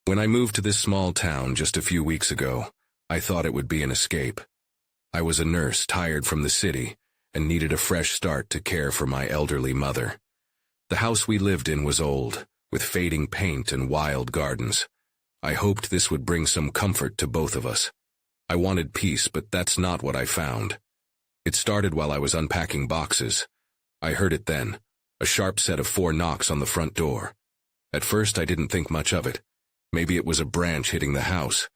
When I moved to this small town just a few weeks ago, I thought it would be an escape. I was a nurse tired from the city and needed a fresh start to care for my elderly mother. The house we lived in was old, with fading paint and wild gardens. I hoped this would bring some comfort to both of us. I wanted peace, but that's not what I found. It started while I was unpacking boxes. I heard it then, a sharp set of 4 knocks on the front door. At first I didn't think much of it. Maybe it was a branch hitting the house.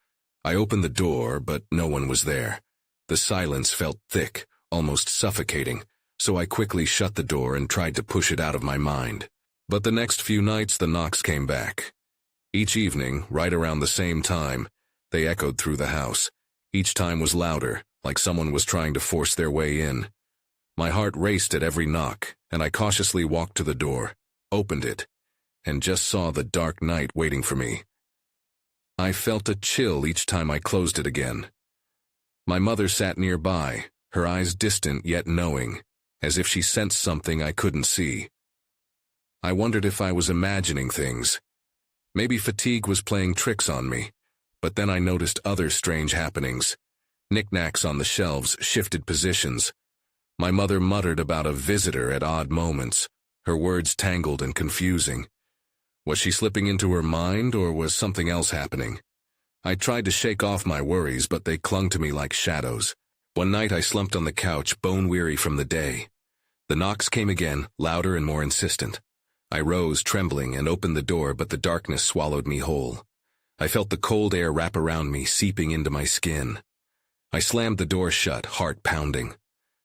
I opened the door, but no one was there. The silence felt thick, almost suffocating, so I quickly shut the door and tried to push it out of my mind. But the next few nights the knocks came back. Each evening, right around the same time, they echoed through the house. Each time was louder, like someone was trying to force their way in. My heart raced at every knock, and I cautiously walked to the door, opened it, and just saw the dark night waiting for me. I felt a chill each time I closed it again. My mother sat nearby, her eyes distant yet knowing, as if she sensed something I couldn't see. I wondered if I was imagining things. Maybe fatigue was playing tricks on me, but then I noticed other strange happenings. Knickknacks on the shelves shifted positions. My mother muttered about a visitor at odd moments, her words tangled and confusing. Was she slipping into her mind, or was something else happening? I tried to shake off my worries, but they clung to me like shadows. One night I slumped on the couch, bone-weary from the day. The knocks came again, louder and more insistent. I rose, trembling, and opened the door, but the darkness swallowed me whole. I felt the cold air wrap around me, seeping into my skin. I slammed the door shut, heart pounding.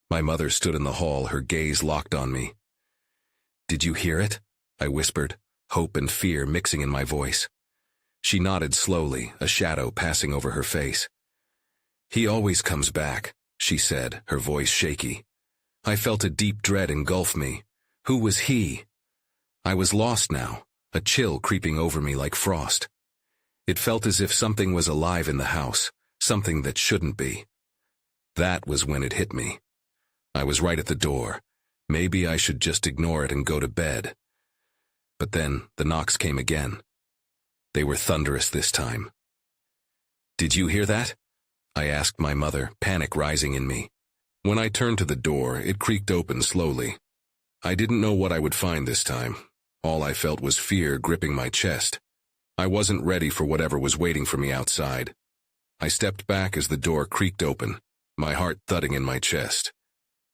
My mother stood in the hall, her gaze locked on me. "Did you hear it?" I whispered, hope and fear mixing in my voice. She nodded slowly, a shadow passing over her face. "He always comes back," she said, her voice shaky. I felt a deep dread engulf me. Who was he? I was lost now, a chill creeping over me like frost. It felt as if something was alive in the house, something that shouldn't be. That was when it hit me. I was right at the door. Maybe I should just ignore it and go to bed. But then the knocks came again. They were thunderous this time. "Did you hear that?" I asked my mother, panic rising in me. When I turned to the door, it creaked open slowly. I didn't know what I would find this time. All I felt was fear gripping my chest. I wasn't ready for whatever was waiting for me outside. I stepped back as the door creaked open, my heart thudding in my chest.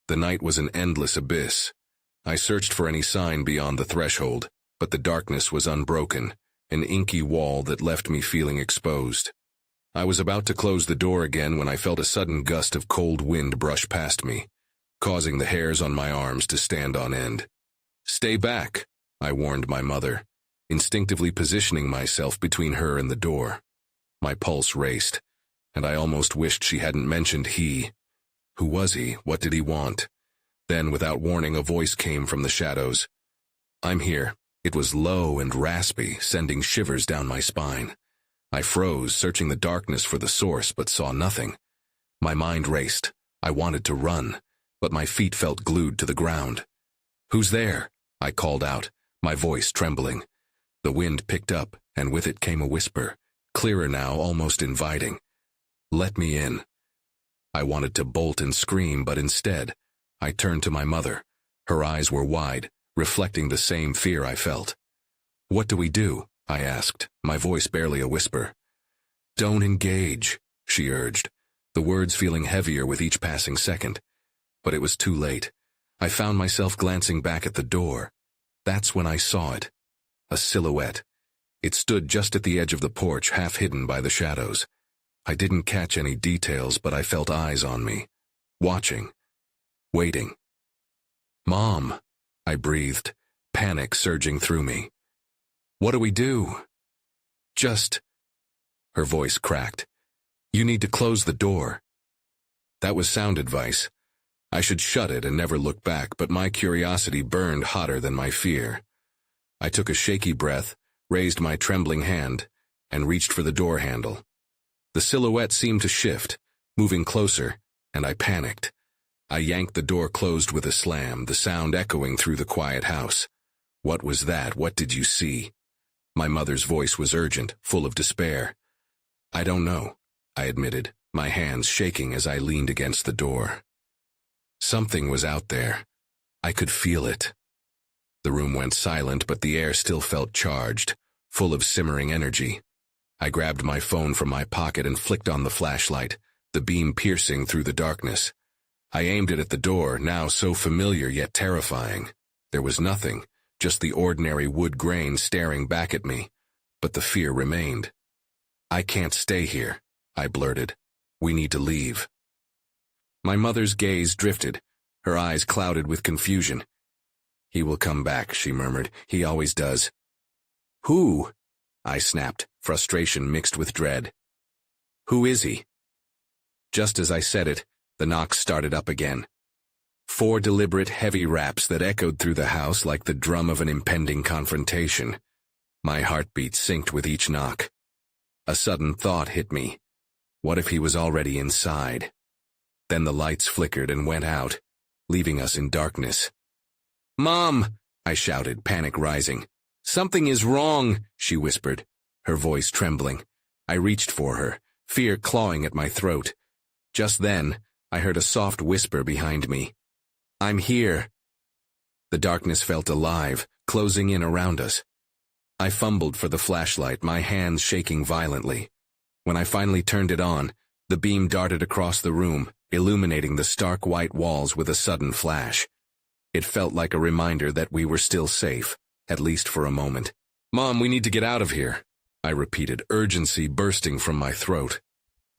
The night was an endless abyss. I searched for any sign beyond the threshold, but the darkness was unbroken, an inky wall that left me feeling exposed. I was about to close the door again when I felt a sudden gust of cold wind brush past me, causing the hairs on my arms to stand on end. "Stay back," I warned my mother, instinctively positioning myself between her and the door. My pulse raced, and I almost wished she hadn't mentioned he. Who was he? What did he want? Then, without warning, a voice came from the shadows. "I'm here." It was low and raspy, sending shivers down my spine. I froze, searching the darkness for the source, but saw nothing. My mind raced. I wanted to run, but my feet felt glued to the ground. "Who's there?" I called out, my voice trembling. The wind picked up, and with it came a whisper, clearer now, almost inviting. "Let me in." I wanted to bolt and scream, but instead, I turned to my mother. Her eyes were wide, reflecting the same fear I felt. "What do we do?" I asked, my voice barely a whisper. "Don't engage," she urged, the words feeling heavier with each passing second. But it was too late. I found myself glancing back at the door. That's when I saw it. A silhouette. It stood just at the edge of the porch, half hidden by the shadows. I didn't catch any details, but I felt eyes on me. Watching. Waiting. "Mom," I breathed, panic surging through me. "What do we do?" "Just—" Her voice cracked. "You need to close the door." That was sound advice. I should shut it and never look back, but my curiosity burned hotter than my fear. I took a shaky breath, raised my trembling hand, and reached for the door handle. The silhouette seemed to shift, moving closer, and I panicked. I yanked the door closed with a slam, the sound echoing through the quiet house. "What was that? What did you see?" My mother's voice was urgent, full of despair. I don't know, I admitted, my hands shaking as I leaned against the door. Something was out there. I could feel it. The room went silent, but the air still felt charged, full of simmering energy. I grabbed my phone from my pocket and flicked on the flashlight, the beam piercing through the darkness. I aimed it at the door, now so familiar yet terrifying. There was nothing, just the ordinary wood grain staring back at me, but the fear remained. I can't stay here, I blurted. We need to leave. My mother's gaze drifted, her eyes clouded with confusion. He will come back, she murmured. He always does. Who? I snapped, frustration mixed with dread. Who is he? Just as I said it, the knocks started up again. 4 deliberate, heavy raps that echoed through the house like the drum of an impending confrontation. My heartbeat synced with each knock. A sudden thought hit me. What if he was already inside? Then the lights flickered and went out, leaving us in darkness. "Mom!" I shouted, panic rising. "Something is wrong," she whispered, her voice trembling. I reached for her, fear clawing at my throat. Just then, I heard a soft whisper behind me. "I'm here." The darkness felt alive, closing in around us. I fumbled for the flashlight, my hands shaking violently. When I finally turned it on, the beam darted across the room, illuminating the stark white walls with a sudden flash. It felt like a reminder that we were still safe, at least for a moment. "Mom, we need to get out of here," I repeated, urgency bursting from my throat.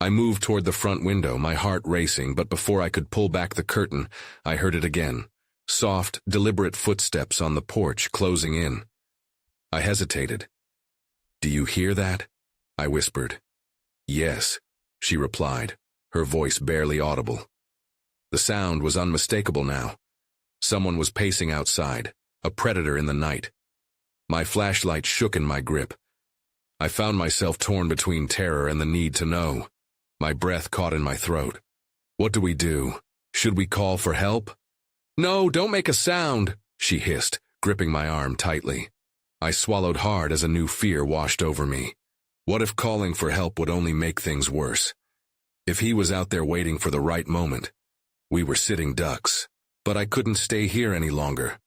I moved toward the front window, my heart racing, but before I could pull back the curtain, I heard it again. Soft, deliberate footsteps on the porch, closing in. I hesitated. "Do you hear that?" I whispered. "Yes," she replied, her voice barely audible. The sound was unmistakable now. Someone was pacing outside, a predator in the night. My flashlight shook in my grip. I found myself torn between terror and the need to know. My breath caught in my throat. What do we do? Should we call for help? "No, don't make a sound," she hissed, gripping my arm tightly. I swallowed hard as a new fear washed over me. What if calling for help would only make things worse? If he was out there waiting for the right moment? We were sitting ducks. But I couldn't stay here any longer.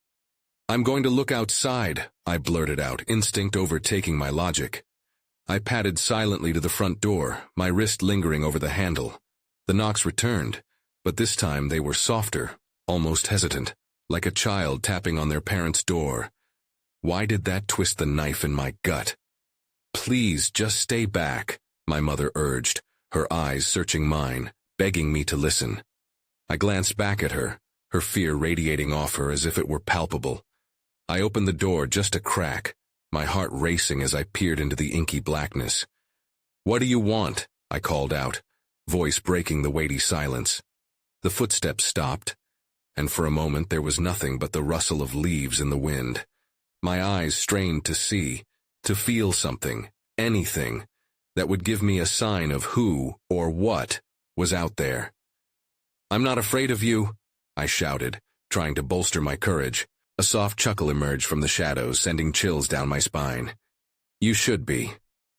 "I'm going to look outside," I blurted out, instinct overtaking my logic. I padded silently to the front door, my wrist lingering over the handle. The knocks returned, but this time they were softer, almost hesitant, like a child tapping on their parents' door. Why did that twist the knife in my gut? "Please, just stay back," my mother urged, her eyes searching mine, begging me to listen. I glanced back at her, her fear radiating off her as if it were palpable. I opened the door just a crack, my heart racing as I peered into the inky blackness. "What do you want?" I called out, voice breaking the weighty silence. The footsteps stopped, and for a moment there was nothing but the rustle of leaves in the wind. My eyes strained to see, to feel something, anything, that would give me a sign of who, or what, was out there. "I'm not afraid of you," I shouted, trying to bolster my courage. A soft chuckle emerged from the shadows, sending chills down my spine. "You should be."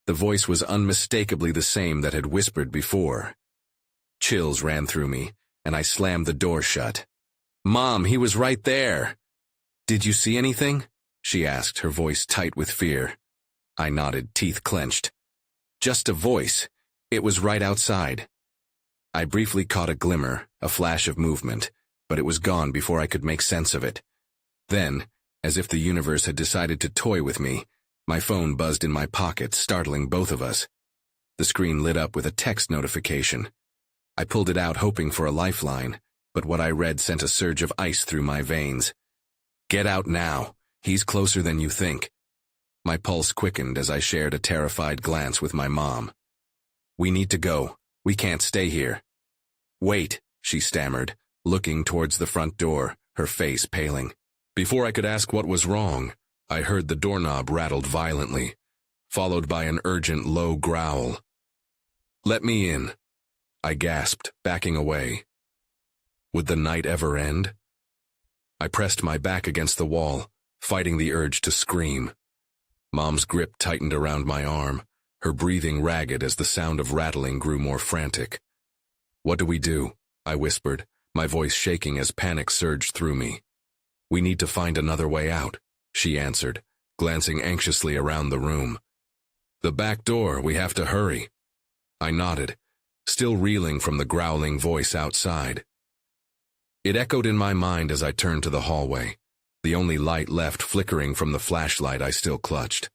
The voice was unmistakably the same that had whispered before. Chills ran through me, and I slammed the door shut. "Mom, he was right there." "Did you see anything?" she asked, her voice tight with fear. I nodded, teeth clenched. "Just a voice. It was right outside." I briefly caught a glimmer, a flash of movement, but it was gone before I could make sense of it. Then, as if the universe had decided to toy with me, my phone buzzed in my pocket, startling both of us. The screen lit up with a text notification. I pulled it out hoping for a lifeline, but what I read sent a surge of ice through my veins. "Get out now. He's closer than you think." My pulse quickened as I shared a terrified glance with my mom. "We need to go. We can't stay here." "Wait," she stammered, looking towards the front door, her face paling. Before I could ask what was wrong, I heard the doorknob rattled violently, followed by an urgent low growl. "Let me in," I gasped, backing away. Would the night ever end? I pressed my back against the wall, fighting the urge to scream. Mom's grip tightened around my arm, her breathing ragged as the sound of rattling grew more frantic. "What do we do?" I whispered, my voice shaking as panic surged through me. "We need to find another way out," she answered, glancing anxiously around the room. "The back door, we have to hurry." I nodded, still reeling from the growling voice outside. It echoed in my mind as I turned to the hallway, the only light left flickering from the flashlight I still clutched.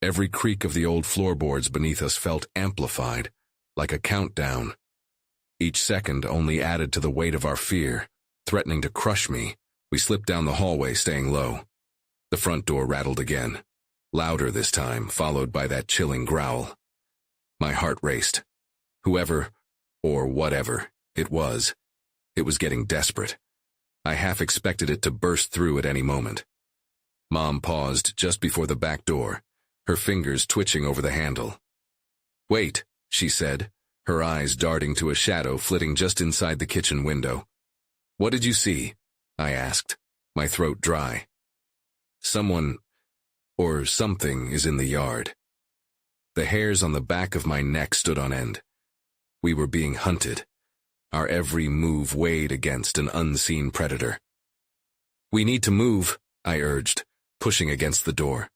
Every creak of the old floorboards beneath us felt amplified, like a countdown. Each second only added to the weight of our fear, threatening to crush me. We slipped down the hallway, staying low. The front door rattled again, louder this time, followed by that chilling growl. My heart raced. Whoever, or whatever, it was getting desperate. I half expected it to burst through at any moment. Mom paused just before the back door, her fingers twitching over the handle. "Wait," she said, her eyes darting to a shadow flitting just inside the kitchen window. "What did you see?" I asked, my throat dry. "Someone, or something, is in the yard." The hairs on the back of my neck stood on end. We were being hunted. Our every move weighed against an unseen predator. "We need to move," I urged, pushing against the door.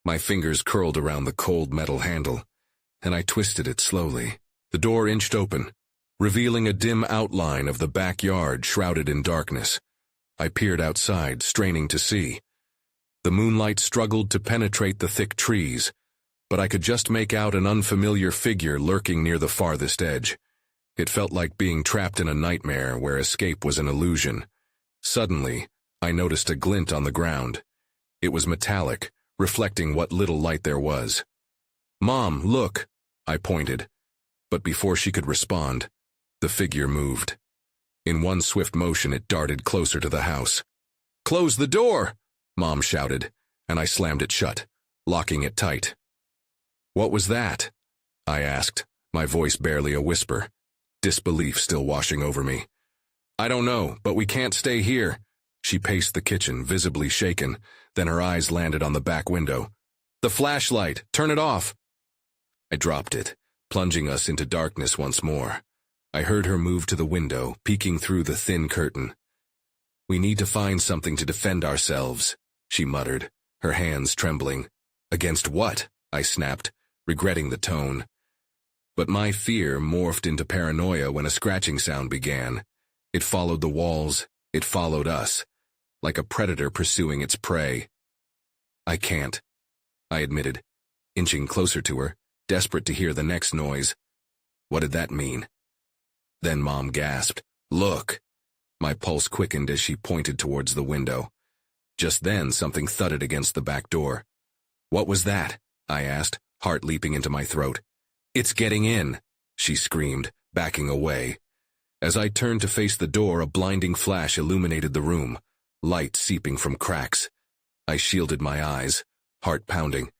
My fingers curled around the cold metal handle, and I twisted it slowly. The door inched open, revealing a dim outline of the backyard shrouded in darkness. I peered outside, straining to see. The moonlight struggled to penetrate the thick trees, but I could just make out an unfamiliar figure lurking near the farthest edge. It felt like being trapped in a nightmare where escape was an illusion. Suddenly, I noticed a glint on the ground. It was metallic, reflecting what little light there was. "Mom, look," I pointed. But before she could respond, the figure moved. In one swift motion, it darted closer to the house. "Close the door!" Mom shouted, and I slammed it shut, locking it tight. "What was that?" I asked, my voice barely a whisper, disbelief still washing over me. "I don't know, but we can't stay here." She paced the kitchen, visibly shaken, then her eyes landed on the back window. "The flashlight! Turn it off!" I dropped it, plunging us into darkness once more. I heard her move to the window, peeking through the thin curtain. "We need to find something to defend ourselves," she muttered, her hands trembling. "Against what?" I snapped, regretting the tone. But my fear morphed into paranoia when a scratching sound began. It followed the walls, it followed us, like a predator pursuing its prey. "I can't," I admitted, inching closer to her, desperate to hear the next noise. What did that mean? Then Mom gasped, "Look!" My pulse quickened as she pointed towards the window. Just then something thudded against the back door. "What was that?" I asked, heart leaping into my throat. "It's getting in," she screamed, backing away. As I turned to face the door, a blinding flash illuminated the room, light seeping from cracks. I shielded my eyes, heart pounding.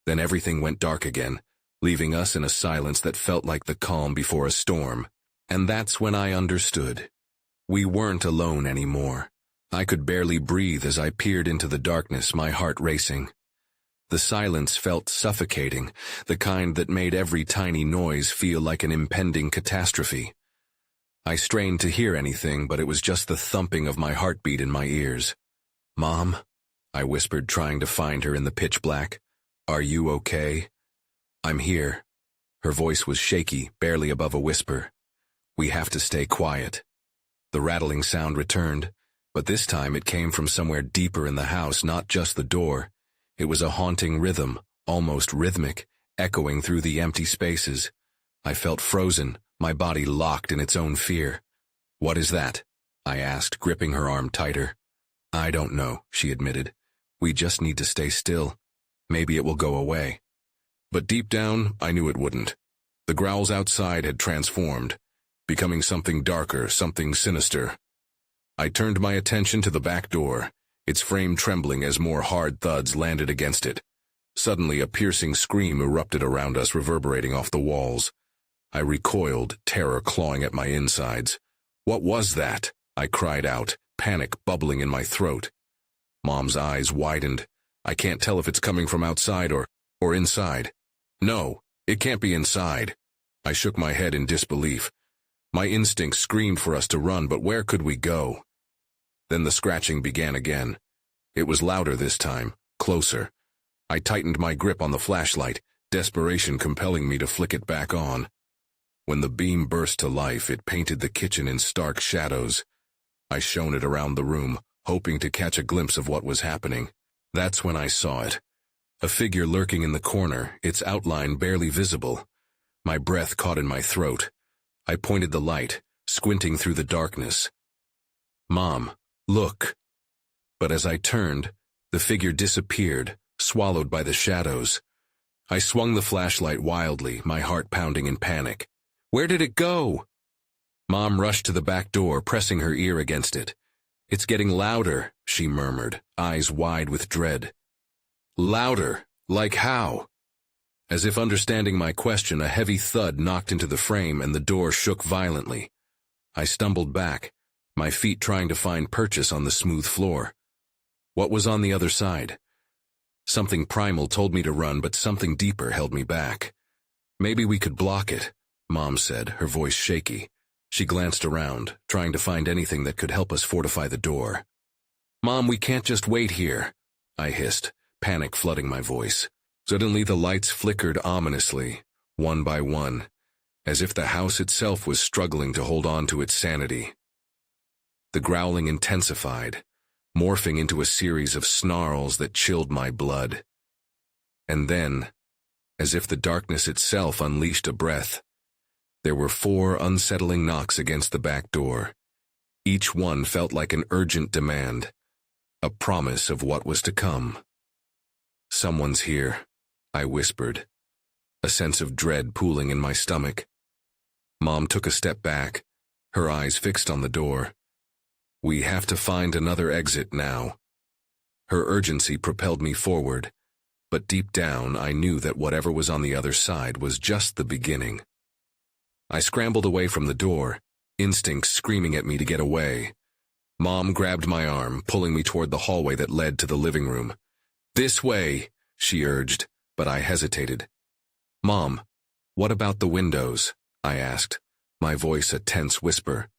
Then everything went dark again, leaving us in a silence that felt like the calm before a storm. And that's when I understood. We weren't alone anymore. I could barely breathe as I peered into the darkness, my heart racing. The silence felt suffocating, the kind that made every tiny noise feel like an impending catastrophe. I strained to hear anything, but it was just the thumping of my heartbeat in my ears. "Mom," I whispered, trying to find her in the pitch black. "Are you okay?" "I'm here." Her voice was shaky, barely above a whisper. "We have to stay quiet." The rattling sound returned, but this time it came from somewhere deeper in the house, not just the door. It was a haunting rhythm, almost rhythmic, echoing through the empty spaces. I felt frozen, my body locked in its own fear. "What is that?" I asked, gripping her arm tighter. "I don't know," she admitted. "We just need to stay still. Maybe it will go away." But deep down, I knew it wouldn't. The growls outside had transformed, becoming something darker, something sinister. I turned my attention to the back door, its frame trembling as more hard thuds landed against it. Suddenly, a piercing scream erupted around us, reverberating off the walls. I recoiled, terror clawing at my insides. "What was that?" I cried out, panic bubbling in my throat. Mom's eyes widened, I can't tell if it's coming from outside or inside. No, it can't be inside. I shook my head in disbelief. My instincts screamed for us to run, but where could we go? Then the scratching began again. It was louder this time, closer. I tightened my grip on the flashlight, desperation compelling me to flick it back on. When the beam burst to life, it painted the kitchen in stark shadows. I shone it around the room, hoping to catch a glimpse of what was happening. That's when I saw it. A figure lurking in the corner, its outline barely visible. My breath caught in my throat. I pointed the light, squinting through the darkness. "Mom, look." But as I turned, the figure disappeared, swallowed by the shadows. I swung the flashlight wildly, my heart pounding in panic. "Where did it go?" Mom rushed to the back door, pressing her ear against it. "It's getting louder," she murmured, eyes wide with dread. "Louder? Like how?" As if understanding my question, a heavy thud knocked into the frame and the door shook violently. I stumbled back, my feet trying to find purchase on the smooth floor. What was on the other side? Something primal told me to run, but something deeper held me back. "Maybe we could block it," Mom said, her voice shaky. She glanced around, trying to find anything that could help us fortify the door. "Mom, we can't just wait here," I hissed, panic flooding my voice. Suddenly the lights flickered ominously, one by one, as if the house itself was struggling to hold on to its sanity. The growling intensified, morphing into a series of snarls that chilled my blood. And then, as if the darkness itself unleashed a breath, there were 4 unsettling knocks against the back door. Each one felt like an urgent demand, a promise of what was to come. "Someone's here," I whispered, a sense of dread pooling in my stomach. Mom took a step back, her eyes fixed on the door. "We have to find another exit now." Her urgency propelled me forward, but deep down I knew that whatever was on the other side was just the beginning. I scrambled away from the door, instincts screaming at me to get away. Mom grabbed my arm, pulling me toward the hallway that led to the living room. "This way," she urged, but I hesitated. "Mom, what about the windows?" I asked, my voice a tense whisper.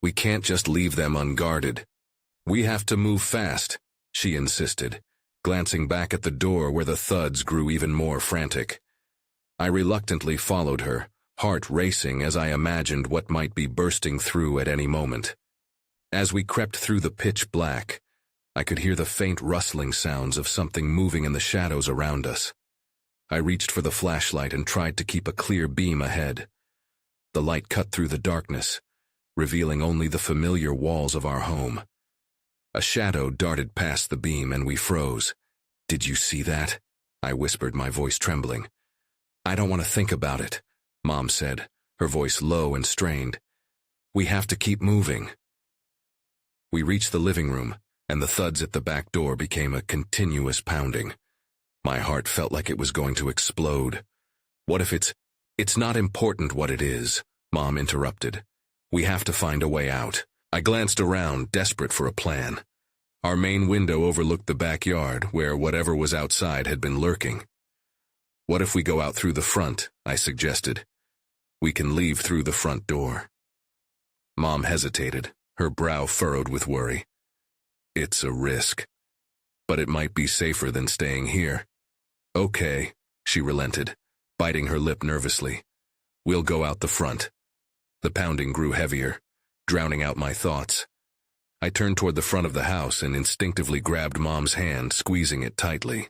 "We can't just leave them unguarded." "We have to move fast," she insisted, glancing back at the door where the thuds grew even more frantic. I reluctantly followed her, heart racing as I imagined what might be bursting through at any moment. As we crept through the pitch black, I could hear the faint rustling sounds of something moving in the shadows around us. I reached for the flashlight and tried to keep a clear beam ahead. The light cut through the darkness, revealing only the familiar walls of our home. A shadow darted past the beam and we froze. "Did you see that?" I whispered, my voice trembling. "I don't want to think about it," Mom said, her voice low and strained. "We have to keep moving." We reached the living room, and the thuds at the back door became a continuous pounding. My heart felt like it was going to explode. "What if it's not important what it is," Mom interrupted. "We have to find a way out." I glanced around, desperate for a plan. Our main window overlooked the backyard, where whatever was outside had been lurking. "What if we go out through the front?" I suggested. "We can leave through the front door." Mom hesitated, her brow furrowed with worry. "It's a risk, but it might be safer than staying here." "Okay," she relented, biting her lip nervously. "We'll go out the front." The pounding grew heavier, drowning out my thoughts. I turned toward the front of the house and instinctively grabbed Mom's hand, squeezing it tightly.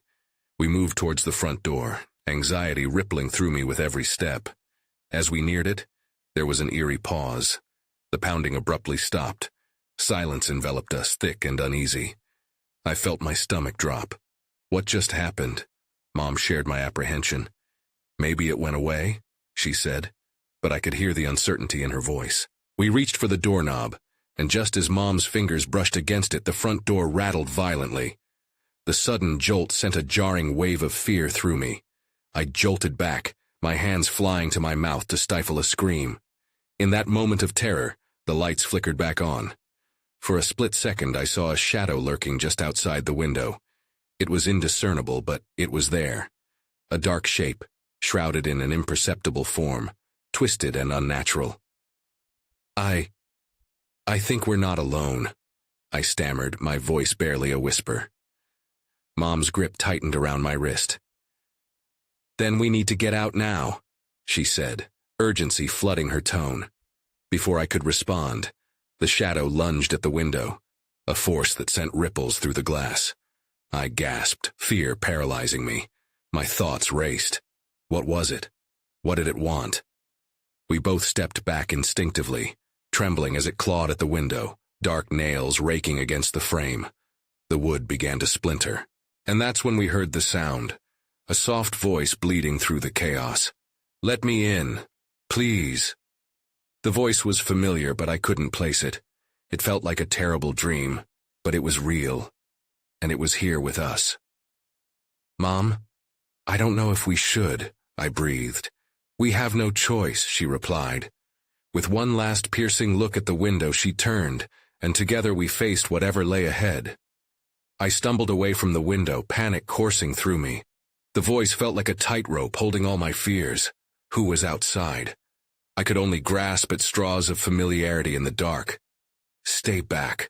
We moved towards the front door, anxiety rippling through me with every step. As we neared it, there was an eerie pause. The pounding abruptly stopped. Silence enveloped us, thick and uneasy. I felt my stomach drop. What just happened? Mom shared my apprehension. "Maybe it went away," she said, but I could hear the uncertainty in her voice. We reached for the doorknob, and just as Mom's fingers brushed against it, the front door rattled violently. The sudden jolt sent a jarring wave of fear through me. I jolted back, my hands flying to my mouth to stifle a scream. In that moment of terror, the lights flickered back on. For a split second, I saw a shadow lurking just outside the window. It was indiscernible, but it was there. A dark shape, shrouded in an imperceptible form, twisted and unnatural. I think we're not alone, I stammered, my voice barely a whisper. Mom's grip tightened around my wrist. Then we need to get out now, she said, urgency flooding her tone. Before I could respond, the shadow lunged at the window, a force that sent ripples through the glass. I gasped, fear paralyzing me. My thoughts raced. What was it? What did it want? We both stepped back instinctively, trembling as it clawed at the window, dark nails raking against the frame. The wood began to splinter. And that's when we heard the sound, a soft voice bleeding through the chaos. Let me in, please. The voice was familiar, but I couldn't place it. It felt like a terrible dream, but it was real, and it was here with us. Mom, I don't know if we should, I breathed. We have no choice, she replied. With one last piercing look at the window, she turned, and together we faced whatever lay ahead. I stumbled away from the window, panic coursing through me. The voice felt like a tightrope holding all my fears. Who was outside? I could only grasp at straws of familiarity in the dark. Stay back,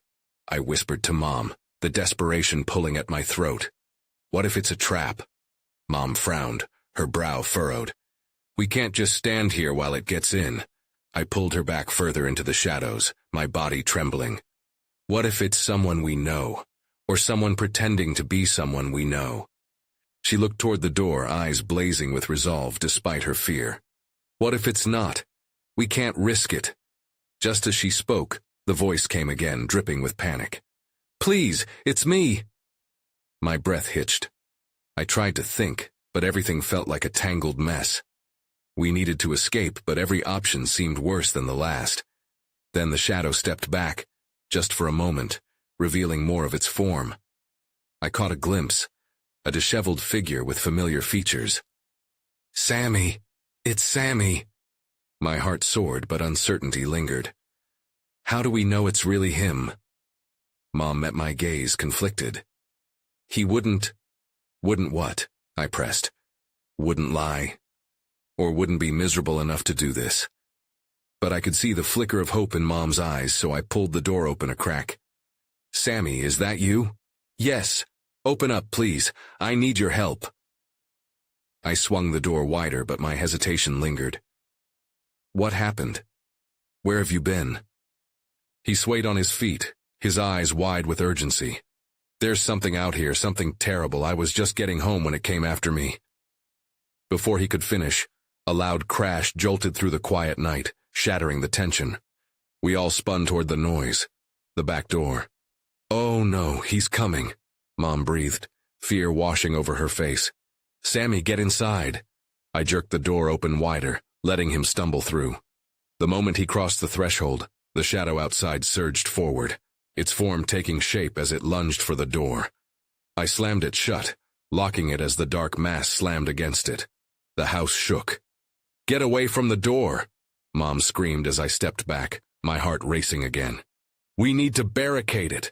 I whispered to Mom, the desperation pulling at my throat. What if it's a trap? Mom frowned, her brow furrowed. We can't just stand here while it gets in. I pulled her back further into the shadows, my body trembling. What if it's someone we know, or someone pretending to be someone we know? She looked toward the door, eyes blazing with resolve despite her fear. What if it's not? We can't risk it. Just as she spoke, the voice came again, dripping with panic. Please, it's me. My breath hitched. I tried to think, but everything felt like a tangled mess. We needed to escape, but every option seemed worse than the last. Then the shadow stepped back, just for a moment, revealing more of its form. I caught a glimpse, a disheveled figure with familiar features. Sammy! It's Sammy! My heart soared, but uncertainty lingered. How do we know it's really him? Mom met my gaze, conflicted. He wouldn't what? I pressed. Wouldn't lie. Or wouldn't be miserable enough to do this. But I could see the flicker of hope in Mom's eyes, so I pulled the door open a crack. Sammy, is that you? Yes. Open up, please. I need your help. I swung the door wider, but my hesitation lingered. What happened? Where have you been? He swayed on his feet, his eyes wide with urgency. There's something out here, something terrible. I was just getting home when it came after me. Before he could finish, a loud crash jolted through the quiet night, shattering the tension. We all spun toward the noise, the back door. Oh no, he's coming, Mom breathed, fear washing over her face. Sammy, get inside. I jerked the door open wider, letting him stumble through. The moment he crossed the threshold, the shadow outside surged forward, its form taking shape as it lunged for the door. I slammed it shut, locking it as the dark mass slammed against it. The house shook. Get away from the door, Mom screamed as I stepped back, my heart racing again. We need to barricade it.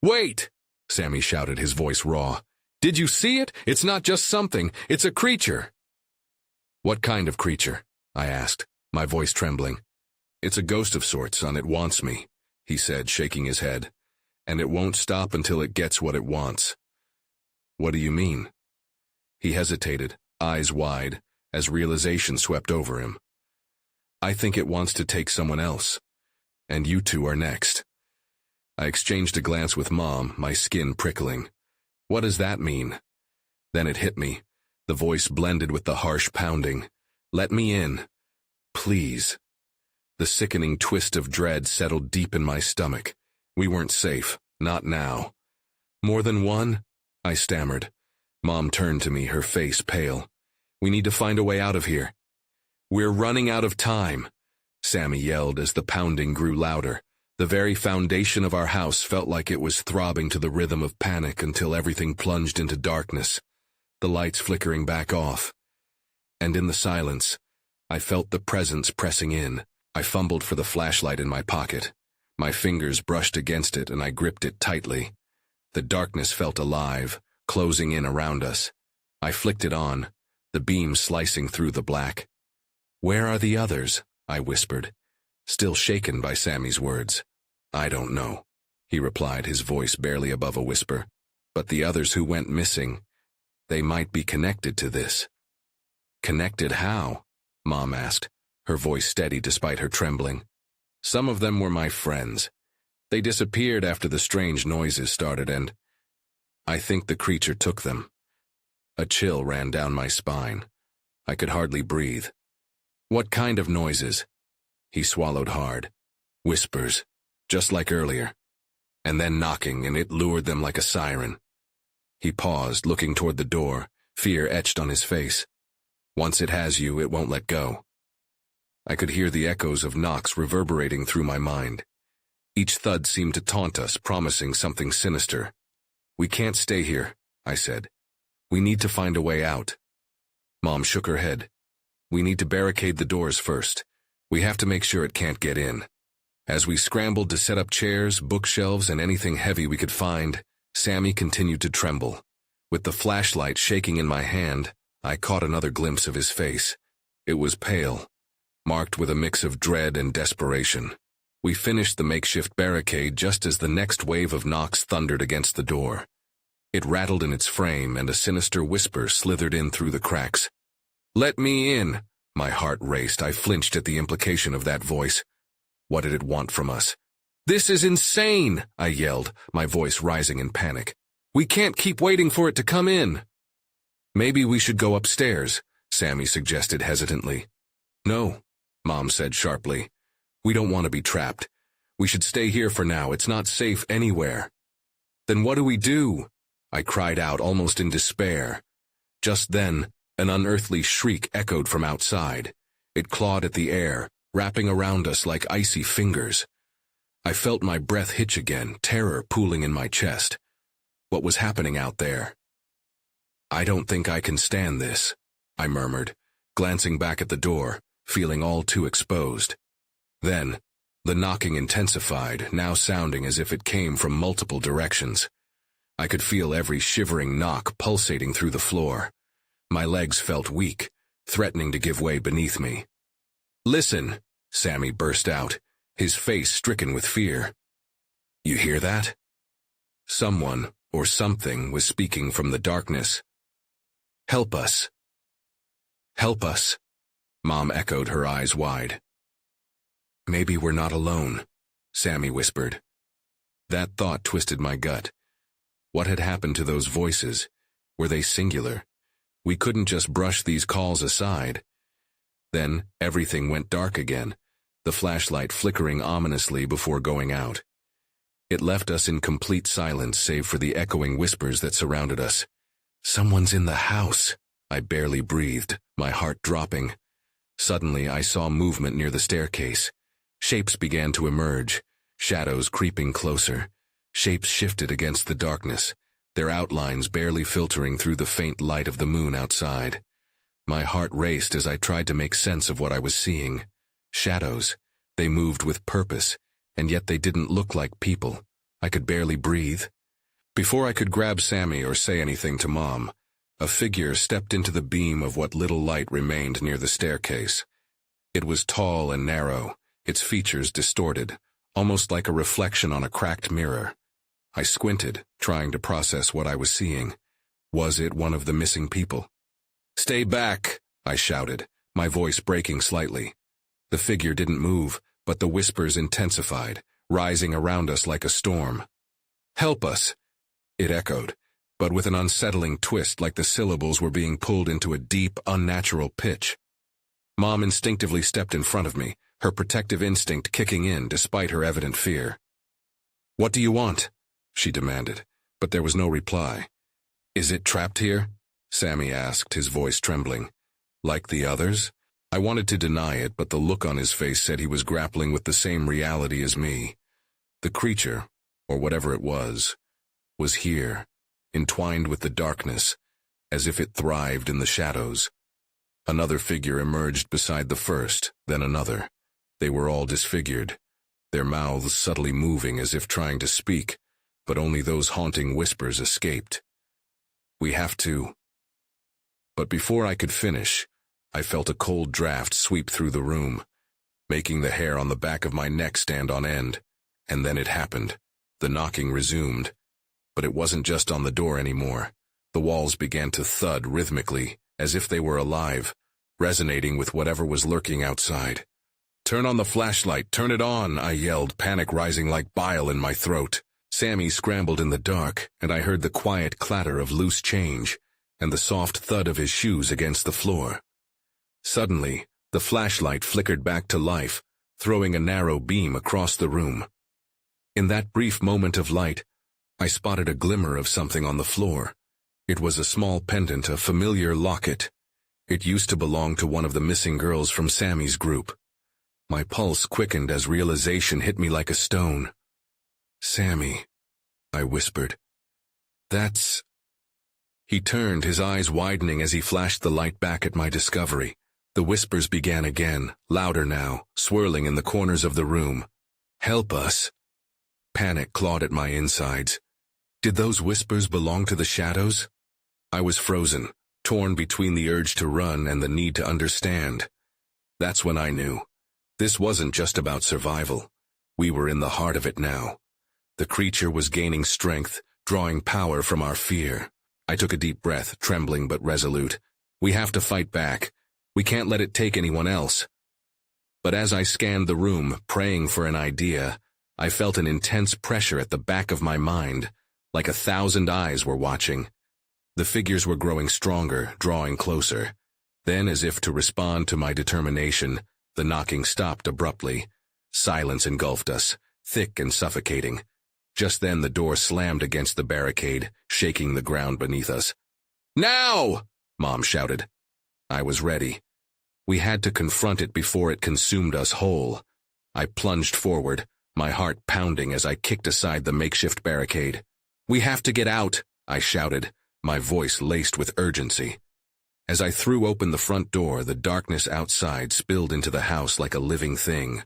Wait, Sammy shouted, his voice raw. Did you see it? It's not just something, it's a creature. What kind of creature? I asked, my voice trembling. It's a ghost of sorts, and it wants me, he said, shaking his head. And it won't stop until it gets what it wants. What do you mean? He hesitated, eyes wide, as realization swept over him. I think it wants to take someone else. And you two are next. I exchanged a glance with Mom, my skin prickling. What does that mean? Then it hit me. The voice blended with the harsh pounding. Let me in. Please. The sickening twist of dread settled deep in my stomach. We weren't safe. Not now. More than one? I stammered. Mom turned to me, her face pale. We need to find a way out of here. We're running out of time, Sammy yelled as the pounding grew louder. The very foundation of our house felt like it was throbbing to the rhythm of panic until everything plunged into darkness, the lights flickering back off. And in the silence, I felt the presence pressing in. I fumbled for the flashlight in my pocket. My fingers brushed against it and I gripped it tightly. The darkness felt alive, closing in around us. I flicked it on, the beam slicing through the black. "Where are the others?" I whispered, still shaken by Sammy's words. "I don't know," he replied, his voice barely above a whisper. "But the others who went missing, they might be connected to this." "Connected how?" Mom asked, her voice steady despite her trembling. "Some of them were my friends. They disappeared after the strange noises started, and I think the creature took them." A chill ran down my spine. I could hardly breathe. "What kind of noises?" He swallowed hard. "Whispers, just like earlier. And then knocking, and it lured them like a siren." He paused, looking toward the door, fear etched on his face. "Once it has you, it won't let go." I could hear the echoes of knocks reverberating through my mind. Each thud seemed to taunt us, promising something sinister. "We can't stay here," I said. "We need to find a way out." Mom shook her head. "We need to barricade the doors first. We have to make sure it can't get in." As we scrambled to set up chairs, bookshelves, and anything heavy we could find, Sammy continued to tremble. With the flashlight shaking in my hand, I caught another glimpse of his face. It was pale, marked with a mix of dread and desperation. We finished the makeshift barricade just as the next wave of knocks thundered against the door. It rattled in its frame, and a sinister whisper slithered in through the cracks. "Let me in!" My heart raced. I flinched at the implication of that voice. What did it want from us? "This is insane!" I yelled, my voice rising in panic. "We can't keep waiting for it to come in." "Maybe we should go upstairs," Sammy suggested hesitantly. "No," Mom said sharply. "We don't want to be trapped. We should stay here for now. It's not safe anywhere." "Then what do we do?" I cried out, almost in despair. Just then, an unearthly shriek echoed from outside. It clawed at the air, wrapping around us like icy fingers. I felt my breath hitch again, terror pooling in my chest. What was happening out there? "I don't think I can stand this," I murmured, glancing back at the door, feeling all too exposed. Then, the knocking intensified, now sounding as if it came from multiple directions. I could feel every shivering knock pulsating through the floor. My legs felt weak, threatening to give way beneath me. "Listen," Sammy burst out, his face stricken with fear. "You hear that?" Someone, or something, was speaking from the darkness. "Help us." "Help us," Mom echoed, her eyes wide. "Maybe we're not alone," Sammy whispered. That thought twisted my gut. What had happened to those voices? Were they singular? We couldn't just brush these calls aside. Then, everything went dark again, the flashlight flickering ominously before going out. It left us in complete silence save for the echoing whispers that surrounded us. "Someone's in the house," I barely breathed, my heart dropping. Suddenly, I saw movement near the staircase. Shapes began to emerge, shadows creeping closer. Shapes shifted against the darkness, their outlines barely filtering through the faint light of the moon outside. My heart raced as I tried to make sense of what I was seeing. Shadows. They moved with purpose, and yet they didn't look like people. I could barely breathe. Before I could grab Sammy or say anything to Mom, a figure stepped into the beam of what little light remained near the staircase. It was tall and narrow, its features distorted, almost like a reflection on a cracked mirror. I squinted, trying to process what I was seeing. Was it one of the missing people? "Stay back," I shouted, my voice breaking slightly. The figure didn't move, but the whispers intensified, rising around us like a storm. "Help us," it echoed, but with an unsettling twist, like the syllables were being pulled into a deep, unnatural pitch. Mom instinctively stepped in front of me, her protective instinct kicking in despite her evident fear. "What do you want?" she demanded, but there was no reply. "Is it trapped here?" Sammy asked, his voice trembling. "Like the others?" I wanted to deny it, but the look on his face said he was grappling with the same reality as me. The creature, or whatever it was here, entwined with the darkness, as if it thrived in the shadows. Another figure emerged beside the first, then another. They were all disfigured, their mouths subtly moving as if trying to speak, but only those haunting whispers escaped. We have to. But before I could finish, I felt a cold draft sweep through the room, making the hair on the back of my neck stand on end. And then it happened. The knocking resumed. But it wasn't just on the door anymore. The walls began to thud rhythmically, as if they were alive, resonating with whatever was lurking outside. "Turn on the flashlight, turn it on," I yelled, panic rising like bile in my throat. Sammy scrambled in the dark, and I heard the quiet clatter of loose change, and the soft thud of his shoes against the floor. Suddenly, the flashlight flickered back to life, throwing a narrow beam across the room. In that brief moment of light, I spotted a glimmer of something on the floor. It was a small pendant, a familiar locket. It used to belong to one of the missing girls from Sammy's group. My pulse quickened as realization hit me like a stone. "Sammy," I whispered. "That's—" He turned, his eyes widening as he flashed the light back at my discovery. The whispers began again, louder now, swirling in the corners of the room. "Help us." Panic clawed at my insides. Did those whispers belong to the shadows? I was frozen, torn between the urge to run and the need to understand. That's when I knew. This wasn't just about survival. We were in the heart of it now. The creature was gaining strength, drawing power from our fear. I took a deep breath, trembling but resolute. We have to fight back. We can't let it take anyone else. But as I scanned the room, praying for an idea, I felt an intense pressure at the back of my mind, like 1,000 eyes were watching. The figures were growing stronger, drawing closer. Then, as if to respond to my determination, the knocking stopped abruptly. Silence engulfed us, thick and suffocating. Just then the door slammed against the barricade, shaking the ground beneath us. "Now!" Mom shouted. I was ready. We had to confront it before it consumed us whole. I plunged forward, my heart pounding as I kicked aside the makeshift barricade. "We have to get out," I shouted, my voice laced with urgency. As I threw open the front door, the darkness outside spilled into the house like a living thing,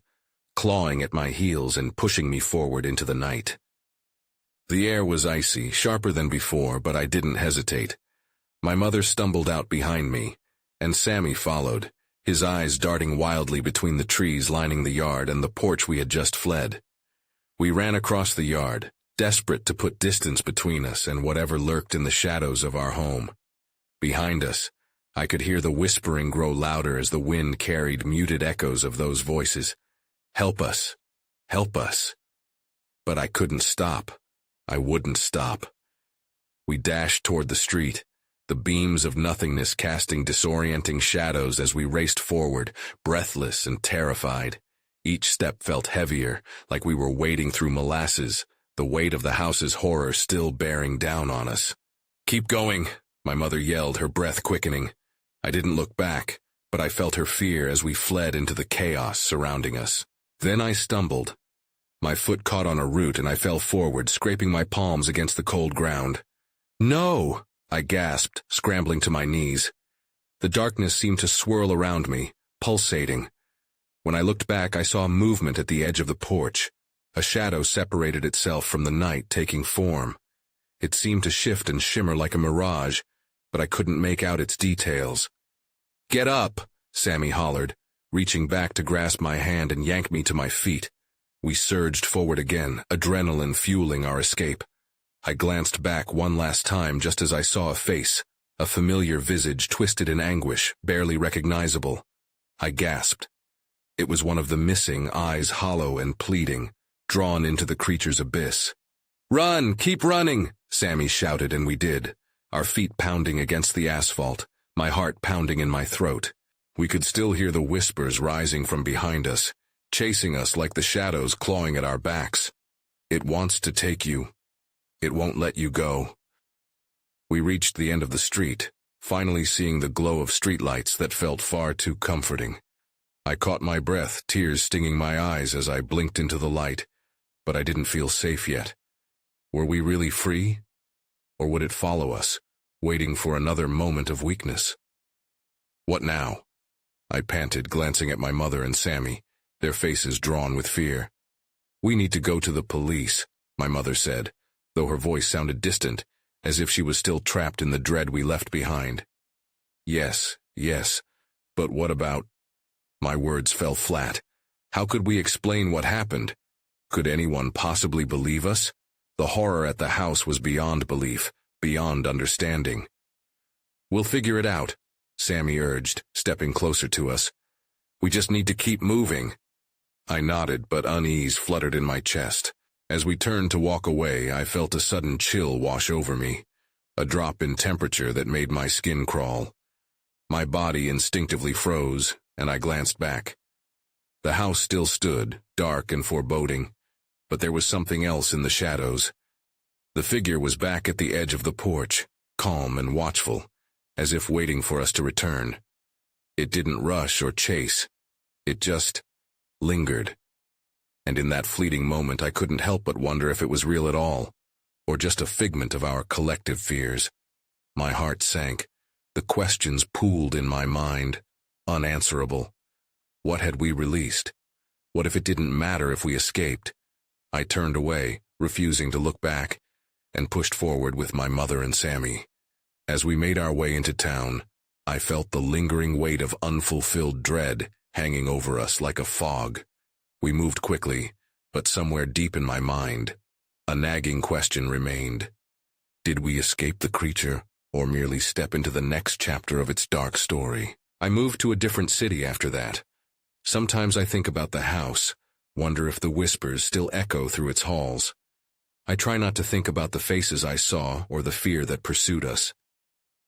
clawing at my heels and pushing me forward into the night. The air was icy, sharper than before, but I didn't hesitate. My mother stumbled out behind me, and Sammy followed, his eyes darting wildly between the trees lining the yard and the porch we had just fled. We ran across the yard, desperate to put distance between us and whatever lurked in the shadows of our home. Behind us, I could hear the whispering grow louder as the wind carried muted echoes of those voices. "Help us! Help us!" But I couldn't stop. I wouldn't stop. We dashed toward the street, the beams of nothingness casting disorienting shadows as we raced forward, breathless and terrified. Each step felt heavier, like we were wading through molasses, the weight of the house's horror still bearing down on us. "Keep going," my mother yelled, her breath quickening. I didn't look back, but I felt her fear as we fled into the chaos surrounding us. Then I stumbled. My foot caught on a root and I fell forward, scraping my palms against the cold ground. "No!" I gasped, scrambling to my knees. The darkness seemed to swirl around me, pulsating. When I looked back, I saw movement at the edge of the porch. A shadow separated itself from the night, taking form. It seemed to shift and shimmer like a mirage, but I couldn't make out its details. "Get up!" Sammy hollered, reaching back to grasp my hand and yank me to my feet. We surged forward again, adrenaline fueling our escape. I glanced back one last time just as I saw a face, a familiar visage twisted in anguish, barely recognizable. I gasped. It was one of the missing, eyes hollow and pleading, drawn into the creature's abyss. "Run! Keep running!" Sammy shouted, and we did, our feet pounding against the asphalt, my heart pounding in my throat. We could still hear the whispers rising from behind us, chasing us like the shadows clawing at our backs. "It wants to take you. It won't let you go." We reached the end of the street, finally seeing the glow of streetlights that felt far too comforting. I caught my breath, tears stinging my eyes as I blinked into the light, but I didn't feel safe yet. Were we really free? Or would it follow us, waiting for another moment of weakness? "What now?" I panted, glancing at my mother and Sammy, their faces drawn with fear. "We need to go to the police," my mother said, though her voice sounded distant, as if she was still trapped in the dread we left behind. Yes, but what about... My words fell flat. How could we explain what happened? Could anyone possibly believe us? The horror at the house was beyond belief, beyond understanding. "We'll figure it out," Sammy urged, stepping closer to us. "We just need to keep moving." I nodded, but unease fluttered in my chest. As we turned to walk away, I felt a sudden chill wash over me, a drop in temperature that made my skin crawl. My body instinctively froze, and I glanced back. The house still stood, dark and foreboding, but there was something else in the shadows. The figure was back at the edge of the porch, calm and watchful, as if waiting for us to return. It didn't rush or chase. It just lingered. And in that fleeting moment I couldn't help but wonder if it was real at all, or just a figment of our collective fears. My heart sank. The questions pooled in my mind, unanswerable. What had we released? What if it didn't matter if we escaped? I turned away, refusing to look back, and pushed forward with my mother and Sammy. As we made our way into town, I felt the lingering weight of unfulfilled dread hanging over us like a fog. We moved quickly, but somewhere deep in my mind, a nagging question remained. Did we escape the creature, or merely step into the next chapter of its dark story? I moved to a different city after that. Sometimes I think about the house, wonder if the whispers still echo through its halls. I try not to think about the faces I saw or the fear that pursued us.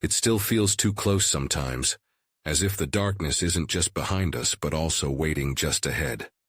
It still feels too close sometimes, as if the darkness isn't just behind us but also waiting just ahead.